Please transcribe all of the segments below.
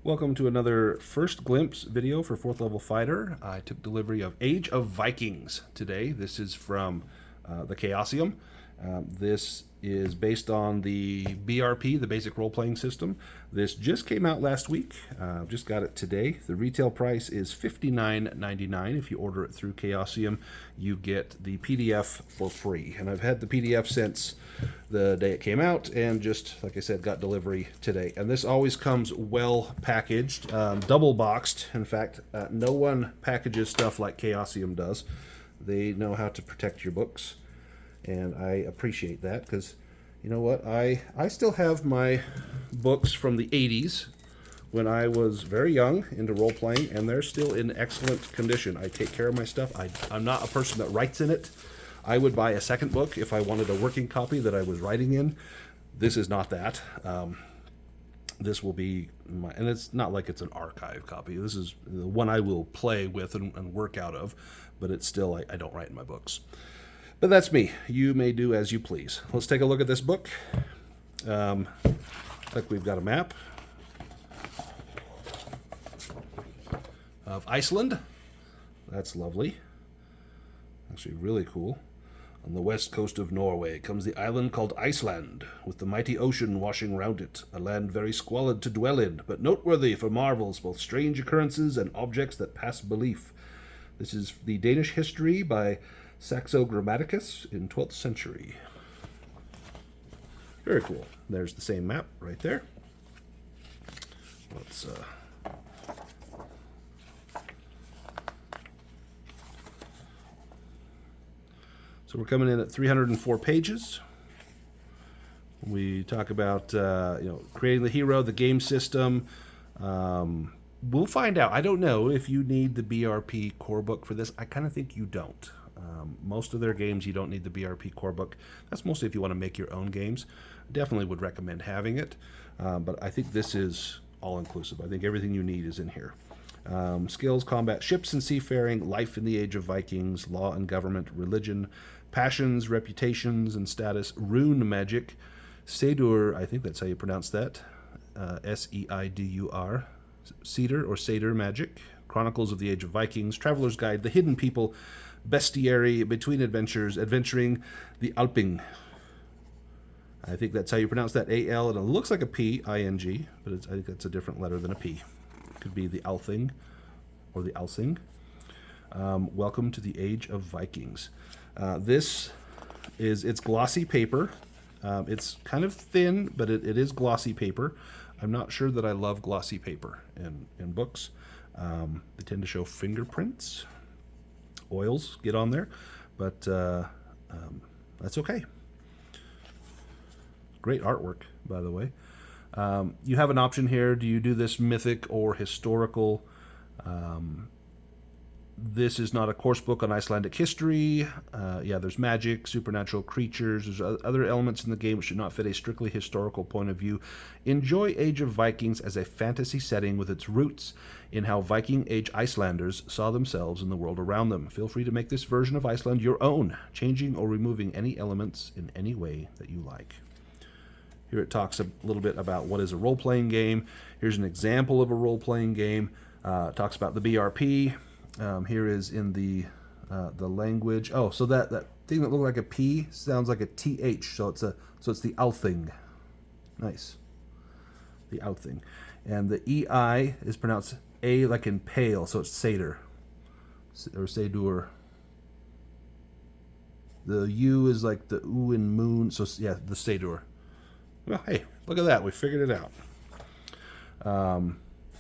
Welcome to another first glimpse video for 4th level fighter. I took delivery of Age of Vikings today. This is from the Chaosium. This is based on the BRP, the basic role-playing system. This just came out last week. Just got it today. The retail price is $59.99. If you order it through Chaosium, you get the PDF for free. And I've had the PDF since the day it came out, and just like I said, got delivery today. And this always comes well packaged, double boxed. In fact, no one packages stuff like Chaosium does. They know how to protect your books, and I appreciate that, because you know what, I still have my books from the 80s when I was very young into role-playing, and they're still in excellent condition. I take care of my stuff. I'm not a person that writes in it. I would buy a second book if I wanted a working copy that I was writing in. This is not that. This will be my, and it's not like it's an archive copy. This is the one I will play with and work out of, but it's still, I don't write in my books. But that's me. You may do as you please. Let's take a look at this book. Like, we've got a map of Iceland. That's lovely. Actually, really cool. On the west coast of Norway comes the island called Iceland, with the mighty ocean washing round it, a land very squalid to dwell in, but noteworthy for marvels, both strange occurrences and objects that pass belief. This is the Danish history by Saxo Grammaticus in 12th century. Very cool. There's the same map right there. Let's So we're coming in at 304 pages. We talk about creating the hero, the game system. We'll find out. I don't know if you need the BRP core book for this. I kind of think you don't. Most of their games, you don't need the BRP core book. That's mostly if you want to make your own games. Definitely would recommend having it. But I think this is all-inclusive. I think everything you need is in here. Skills, combat, ships and seafaring, life in the Age of Vikings, law and government, religion, passions, reputations and status, rune magic, Seidur, I think that's how you pronounce that, S-E-I-D-U-R, Cedar or Seder magic, Chronicles of the Age of Vikings, Traveler's Guide, The Hidden People, Bestiary, Between Adventures, Adventuring, The Alping. I think that's how you pronounce that, A-L, and it looks like a P, I-N-G, but I think that's a different letter than a P. It could be the Althing or the Alsing. Welcome to the Age of Vikings. This is, it's glossy paper. It's kind of thin, but it is glossy paper. I'm not sure that I love glossy paper in books. They tend to show fingerprints. Oils get on there, but that's okay. Great artwork, by the way. You have an option here. Do you do this mythic or historical? This is not a course book on Icelandic history. Yeah, there's magic, supernatural creatures. There's other elements in the game which should not fit a strictly historical point of view. Enjoy Age of Vikings as a fantasy setting with its roots in how Viking Age Icelanders saw themselves in the world around them. Feel free to make this version of Iceland your own, changing or removing any elements in any way that you like. Here it talks a little bit about what is a role-playing game. Here's an example of a role-playing game. It talks about the BRP. Here is in the language. Oh, so that thing that looked like a P sounds like a TH. So it's the Althing. Nice. The Althing. And the EI is pronounced A like in pale, so it's Seder. Or Seidur. The U is like the U in moon, so yeah, the Seidur. Well, hey, look at that. We figured it out.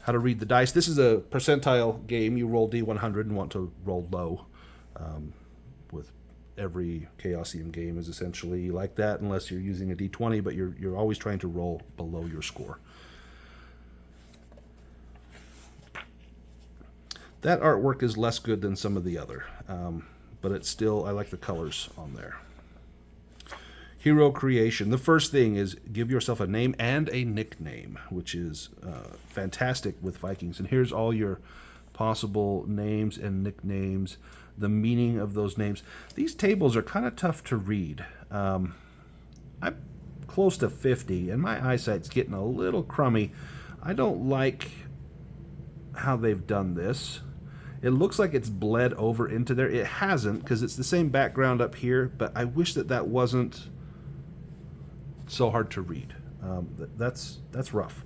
How to read the dice. This is a percentile game. You roll D100 and want to roll low. With every Chaosium game is essentially like that, unless you're using a D20, but you're always trying to roll below your score. That artwork is less good than some of the other, but it's still, I like the colors on there. Hero creation. The first thing is give yourself a name and a nickname, which is fantastic with Vikings. And here's all your possible names and nicknames, the meaning of those names. These tables are kind of tough to read. I'm close to 50, and my eyesight's getting a little crummy. I don't like how they've done this. It looks like it's bled over into there. It hasn't, because it's the same background up here, but I wish that wasn't so hard to read. That's rough.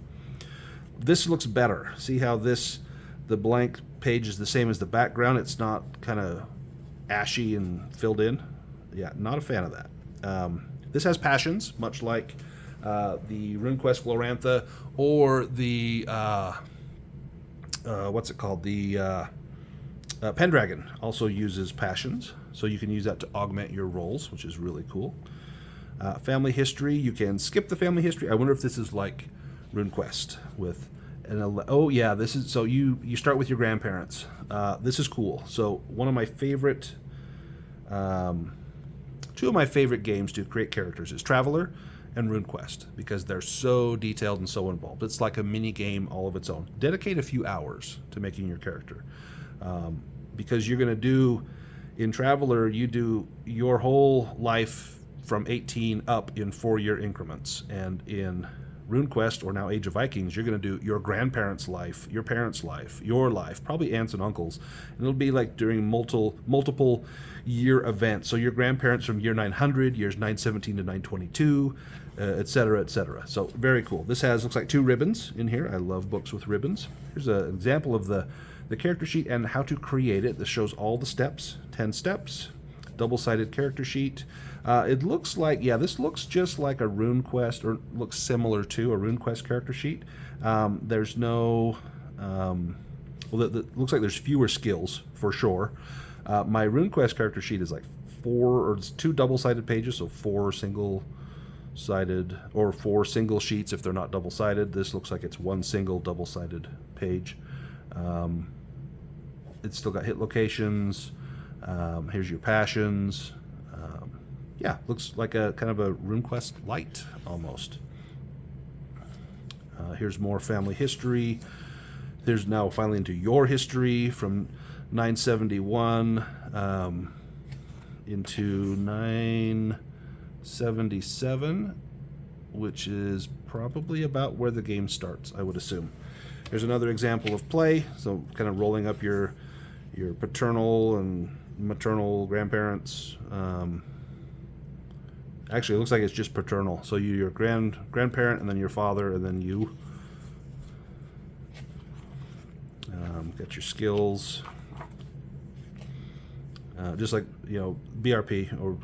This looks better. See how the blank page is the same as the background? It's not kind of ashy and filled in. Yeah, not a fan of that. This has passions, much like the RuneQuest Glorantha or the what's it called? The Pendragon also uses passions, so you can use that to augment your rolls, which is really cool. Family history, you can skip the family history. I wonder if this is like RuneQuest with oh yeah, this is, so you start with your grandparents. This is cool. So one of my favorite, two of my favorite games to create characters is Traveler and RuneQuest, because they're so detailed and so involved. It's like a mini game all of its own. Dedicate a few hours to making your character, because you're going to do, in Traveler, you do your whole life from 18 up in 4-year increments, and in RuneQuest, or now Age of Vikings, you're going to do your grandparents' life, your parents' life, your life, probably aunts and uncles, and it'll be like during multiple year events. So your grandparents from year 900, years 917 to 922, etc., etc. So very cool. This looks like 2 ribbons in here. I love books with ribbons. Here's an example of the character sheet and how to create it. This shows all the steps, 10 steps, double-sided character sheet. It looks like, yeah, this looks just like a RuneQuest, or looks similar to a RuneQuest character sheet. There's no, well, it looks like there's fewer skills for sure. My RuneQuest character sheet is like 4, or it's 2 double-sided pages, so 4 single-sided, or 4 single sheets if they're not double-sided. This looks like it's 1 single double-sided page. It's still got hit locations. Here's your passions. Yeah, looks like a kind of a RuneQuest light almost. Here's more family history. There's now finally into your history from 971 into 977, which is probably about where the game starts, I would assume. Here's another example of play, so kind of rolling up your paternal and maternal grandparents. Actually, it looks like it's just paternal. So your grandparent, and then your father, and then you. Got your skills. Just like, BRP, or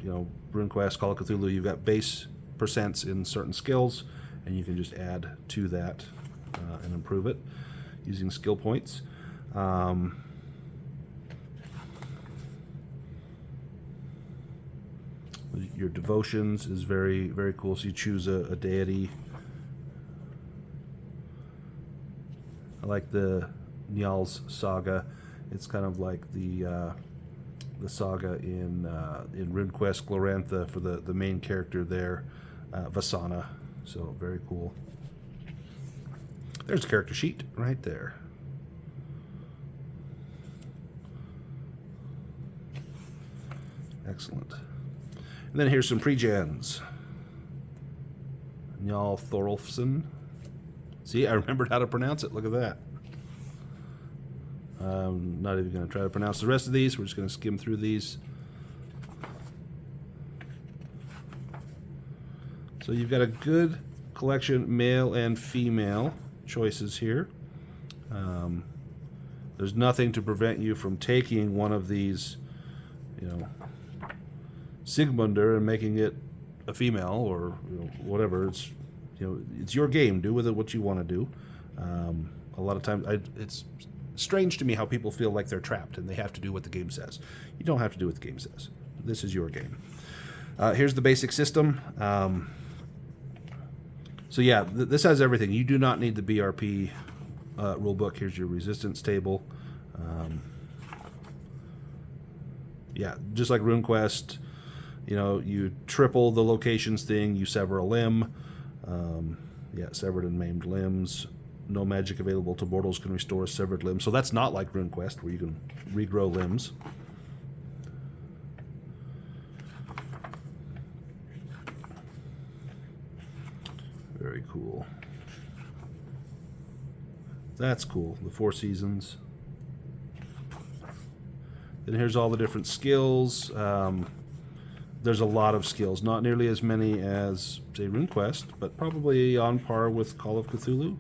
RuneQuest, Call of Cthulhu, you've got base percents in certain skills, and you can just add to that and improve it using skill points. Your devotions is very, very cool. So you choose a deity. I like the Njal's saga. It's kind of like the saga in RuneQuest Glorantha for the main character there, Vasana. So very cool. There's a character sheet right there. Excellent. And then here's some pre-gens. Njal Thorolfsson. See, I remembered how to pronounce it. Look at that. I'm not even going to try to pronounce the rest of these. We're just going to skim through these. So you've got a good collection, male and female choices here. There's nothing to prevent you from taking one of these, Sigmunder, and making it a female, or whatever. It's it's your game. Do with it what you want to do. A lot of times, it's strange to me how people feel like they're trapped and they have to do what the game says. You don't have to do what the game says. This is your game. Here's the basic system. So yeah, this has everything. You do not need the BRP rulebook. Here's your resistance table. Yeah, just like RuneQuest. You triple the locations thing, you sever a limb. Yeah, severed and maimed limbs. No magic available to mortals can restore a severed limb. So that's not like RuneQuest, where you can regrow limbs. Very cool. That's cool. The 4 seasons. Then here's all the different skills. There's a lot of skills. Not nearly as many as, say, RuneQuest, but probably on par with Call of Cthulhu.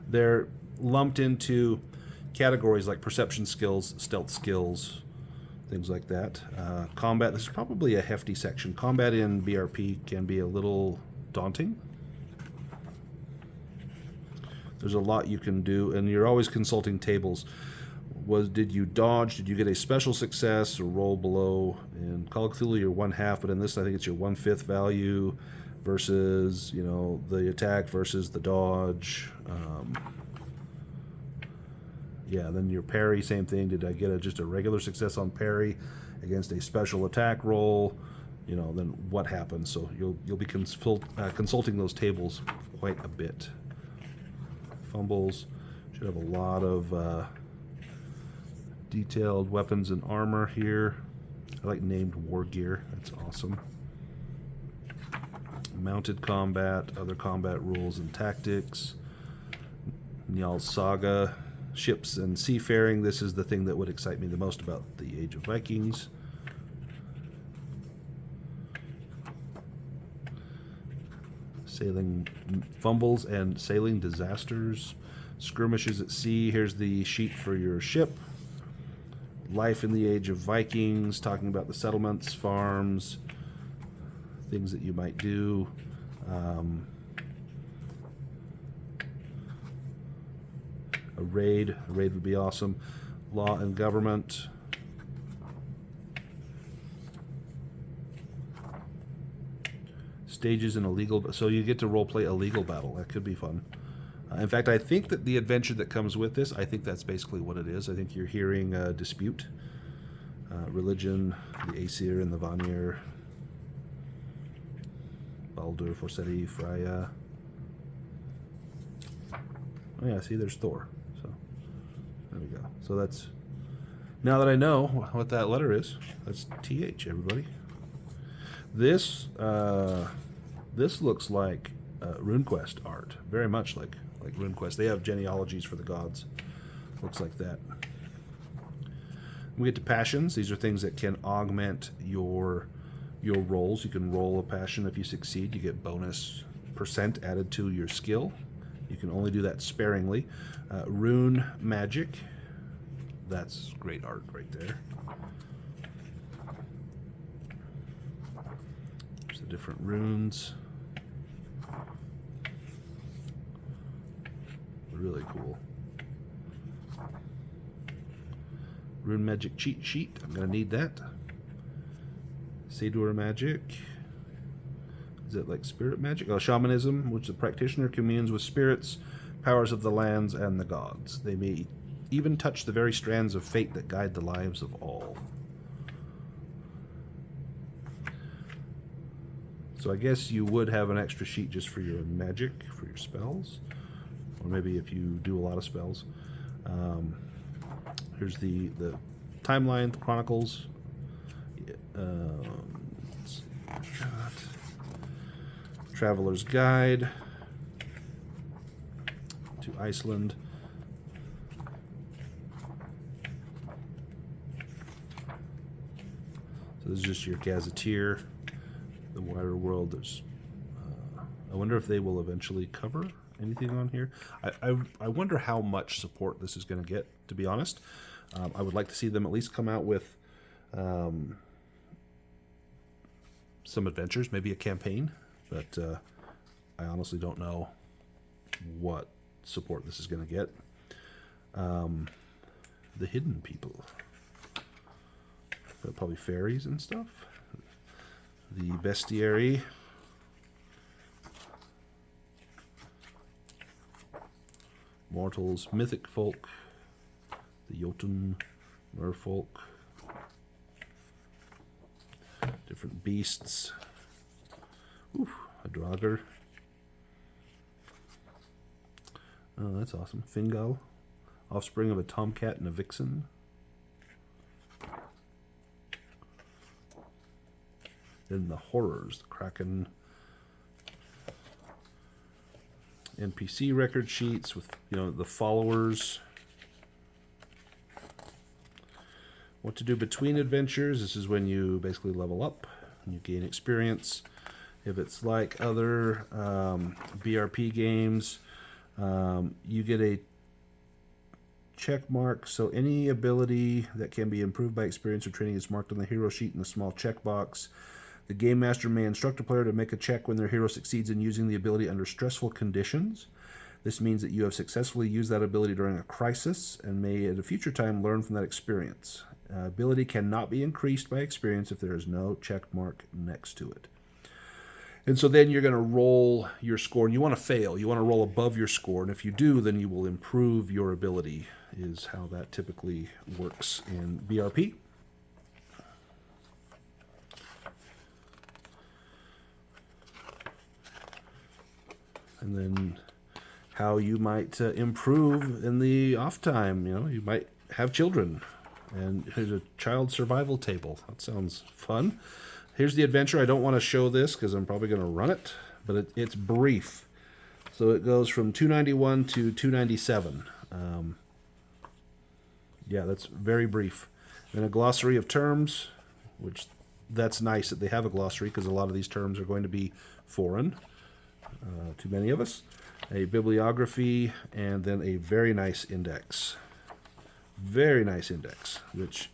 They're lumped into categories like perception skills, stealth skills, things like that. Combat, this is probably a hefty section. Combat in BRP can be a little daunting. There's a lot you can do, and you're always consulting tables. Did you dodge? Did you get a special success or roll below? In Call of Cthulhu, you're 1/2, but in this, I think it's your 1/5 value versus, you know, the attack versus the dodge. Yeah, then your parry, same thing. Did I get just a regular success on parry against a special attack roll? You know, then what happens? So you'll be consulting those tables quite a bit. Fumbles should have a lot of detailed weapons and armor here. I like named war gear. That's awesome. Mounted combat, other combat rules and tactics. Njaal's Saga, ships and seafaring. This is the thing that would excite me the most about the Age of Vikings. Sailing fumbles and sailing disasters. Skirmishes at sea. Here's the sheet for your ship. Life in the Age of Vikings, talking about the settlements, farms, things that you might do. A raid would be awesome. Law and government. Stages in a legal, so you get to roleplay a legal battle. That could be fun. In fact, I think that the adventure that comes with this, I think that's basically what it is. I think you're hearing a dispute. Religion, the Aesir and the Vanir. Baldur, Forseti, Freya. Oh yeah, see, there's Thor. So, there we go. So that's, now that I know what that letter is, that's TH, everybody. This looks like RuneQuest art. Very much like RuneQuest. They have genealogies for the gods. Looks like that. We get to passions. These are things that can augment your rolls. You can roll a passion. If you succeed, you get bonus % added to your skill. You can only do that sparingly. Rune magic. That's great art right there. There's the different runes. Really cool. Rune magic cheat sheet. I'm going to need that. Sedur magic. Is it like spirit magic? Oh, shamanism, which the practitioner communes with spirits, powers of the lands, and the gods. They may even touch the very strands of fate that guide the lives of all. So I guess you would have an extra sheet just for your magic, for your spells. Or maybe if you do a lot of spells. Here's the timeline, the chronicles. Let's see. Traveler's Guide to Iceland. So this is just your gazetteer. The wider world. There's. I wonder if they will eventually cover anything on here. I wonder how much support this is going to get, to be honest. I would like to see them at least come out with some adventures, maybe a campaign, but I honestly don't know what support this is going to get. The hidden people. Probably fairies and stuff. The bestiary. Mortals, mythic folk, the Jotun, merfolk, different beasts. Ooh, a draugr. Oh, that's awesome. Fingal, offspring of a tomcat and a vixen. Then the horrors, the Kraken NPC record sheets with, the followers. What to do between adventures. This is when you basically level up and you gain experience. If it's like other BRP games, you get a check mark. So any ability that can be improved by experience or training is marked on the hero sheet in a small checkbox. The game master may instruct a player to make a check when their hero succeeds in using the ability under stressful conditions. This means that you have successfully used that ability during a crisis and may at a future time learn from that experience. Ability cannot be increased by experience if there is no check mark next to it. And so then you're going to roll your score, and you want to fail. You want to roll above your score, and if you do, then you will improve your ability, is how that typically works in BRP. And then how you might improve in the off time. You might have children. And here's a child survival table. That sounds fun. Here's the adventure. I don't want to show this because I'm probably going to run it, but it's brief. So it goes from 291 to 297. Yeah, that's very brief. Then a glossary of terms, which that's nice that they have a glossary because a lot of these terms are going to be foreign to many of us. A bibliography, and then a very nice index. Very nice index, which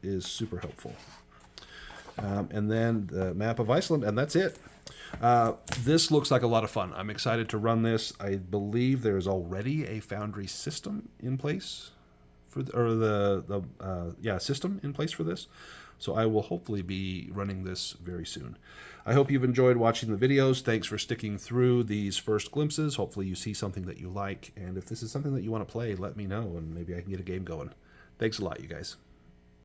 is super helpful. And then the map of Iceland, and that's it. This looks like a lot of fun. I'm excited to run this. I believe there is already a Foundry system in place for system in place for this. So I will hopefully be running this very soon. I hope you've enjoyed watching the videos. Thanks for sticking through these first glimpses. Hopefully you see something that you like. And if this is something that you want to play, let me know, and maybe I can get a game going. Thanks a lot, you guys.